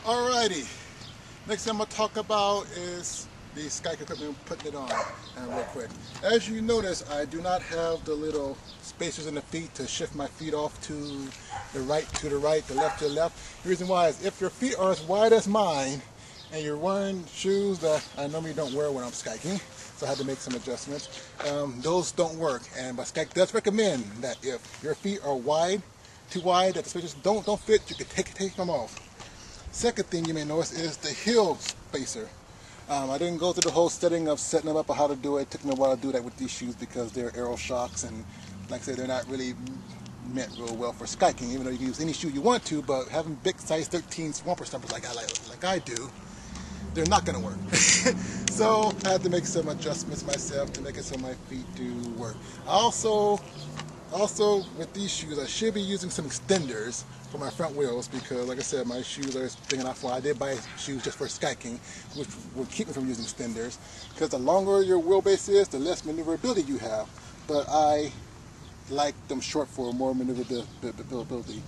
Alrighty, next thing I'm going to talk about is the Skike equipment, putting it on real quick. As you notice, I do not have the little spacers in the feet to shift my feet off to the right, the left to the left. The reason why is if your feet are as wide as mine and you're wearing shoes that I normally don't wear when I'm skiking, so I had to make some adjustments, those don't work. But Skike does recommend that if your feet are wide, too wide, that the spacers don't fit, you can take them off. Second thing you may notice is the heel spacer. I didn't go through the whole setting of setting them up or how to do it. It took me a while to do that with these shoes because they're aero shocks, and like I said, they're not really meant real well for skiking, even though you can use any shoe you want to, but having big size 13 swamper stumpers like I do, they're not going to work. So I had to make some adjustments myself to make it so my feet do work. Also, with these shoes, I should be using some extenders for my front wheels because, like I said, my shoes are big enough. I did buy shoes just for skiking, which will keep me from using extenders because the longer your wheelbase is, the less maneuverability you have. But I like them short for more maneuverability.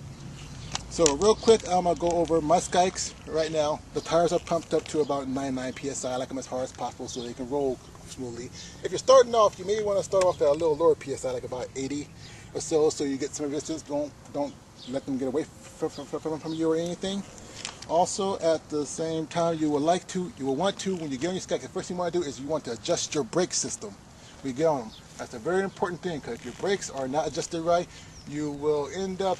So real quick, I'm going to go over my Skikes right now. The tires are pumped up to about 99 PSI. I like them as hard as possible so they can roll smoothly. If you're starting off, you may want to start off at a little lower PSI, like about 80 or so you get some resistance. Don't let them get away from you or anything. Also, at the same time, you will want to, when you get on your Skike, the first thing you want to do is you want to adjust your brake system when you get on them. That's a very important thing because if your brakes are not adjusted right, you will end up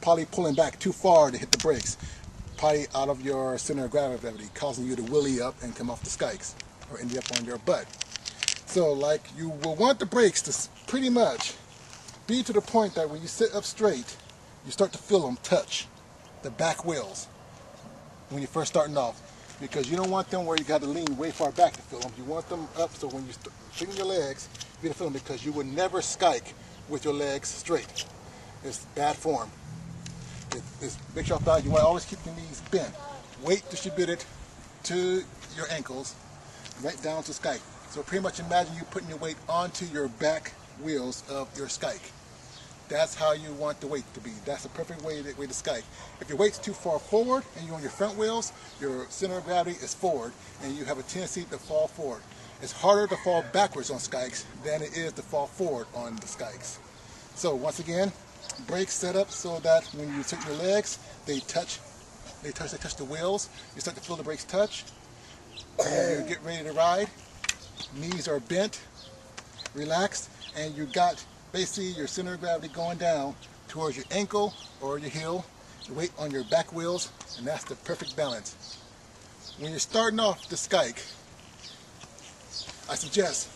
probably pulling back too far to hit the brakes, probably out of your center of gravity, causing you to willy up and come off the Skikes or end up on your butt. So like you will want the brakes to pretty much be to the point that when you sit up straight, you start to feel them touch the back wheels when you're first starting off, because you don't want them where you got to lean way far back to feel them. You want them up so when you swing your legs, you can feel them, because you would never Skike with your legs straight. It's bad form. Make sure you want to always keep your knees bent. Weight distributed to your ankles, right down to Skike. So pretty much imagine you putting your weight onto your back wheels of your Skike. That's how you want the weight to be. That's the perfect way to Skike. If your weight's too far forward and you're on your front wheels, your center of gravity is forward and you have a tendency to fall forward. It's harder to fall backwards on Skikes than it is to fall forward on the Skikes. So once again, brakes set up so that when you set your legs, they touch the wheels. You start to feel the brakes touch. And you get ready to ride. Knees are bent, relaxed, and you got basically your center of gravity going down towards your ankle or your heel, your weight on your back wheels, and that's the perfect balance. When you're starting off the Skike, I suggest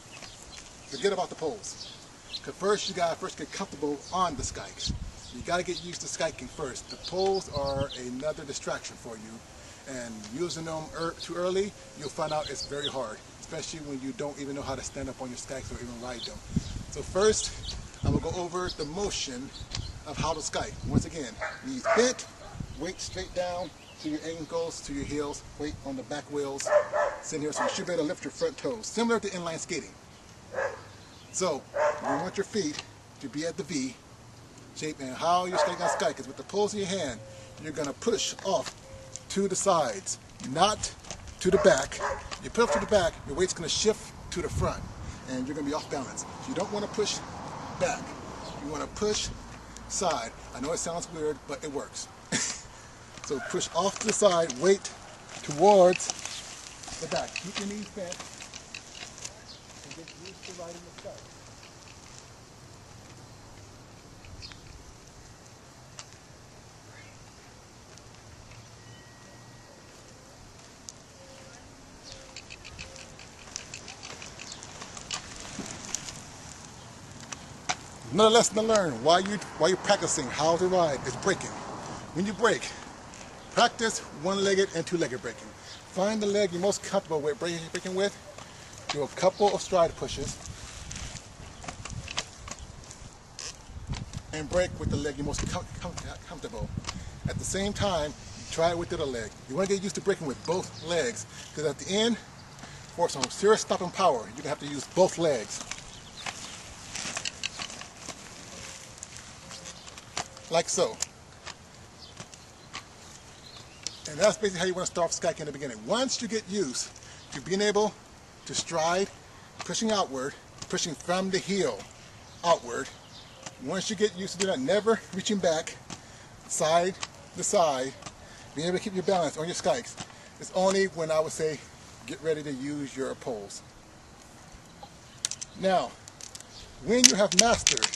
forget about the poles. Because first you gotta get comfortable on the Skikes. You gotta get used to Skiking first. The poles are another distraction for you, and using them too early, you'll find out it's very hard, especially when you don't even know how to stand up on your Skikes or even ride them. So first, I'm going to go over the motion of how to Skike. Once again, knees bent, weight straight down to your ankles, to your heels, weight on the back wheels. Sitting here, so you should be able to lift your front toes, similar to inline skating. So, you want your feet to be at the V shape, and how you're skating on Skike is with the poles in your hand, you're going to push off to the sides, not to the back. You put off to the back, your weight's going to shift to the front, and you're going to be off balance. So you don't want to push back. You want to push side. I know it sounds weird, but it works. So push off to the side, weight towards the back. Keep your knees bent and get used to riding the Skike. Another lesson to learn while you're practicing how to ride is braking. When you brake, practice one-legged and two-legged braking. Find the leg you're most comfortable with braking with. Do a couple of stride pushes and brake with the leg you're most comfortable. At the same time, try it with the other leg. You want to get used to braking with both legs, because at the end, for some serious stopping power, you're going to have to use both legs. Like so. And that's basically how you want to start off skiking in the beginning. Once you get used to being able to stride, pushing outward, pushing from the heel outward, once you get used to doing that, never reaching back, side to side, being able to keep your balance on your skikes, it's only when I would say get ready to use your poles. Now, when you have mastered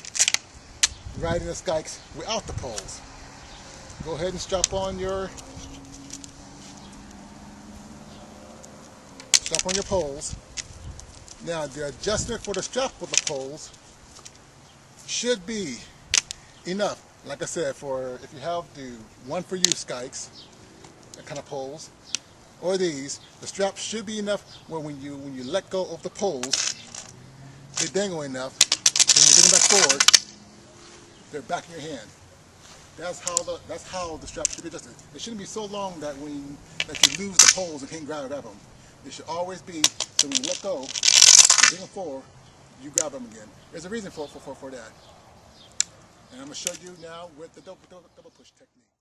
riding the skikes without the poles, go ahead and strap on your poles. Now, the adjustment for the strap for the poles should be enough. Like I said, for if you have the one for you skikes, that kind of poles, or these, the strap should be enough where when you let go of the poles, they dangle enough. When you bring them back forward, they're back in your hand. That's how the strap should be adjusted. It shouldn't be so long that that you lose the poles and can't grab them. It should always be so when you let go and bring them forward, you grab them again. There's a reason for that. And I'm going to show you now with the double push technique.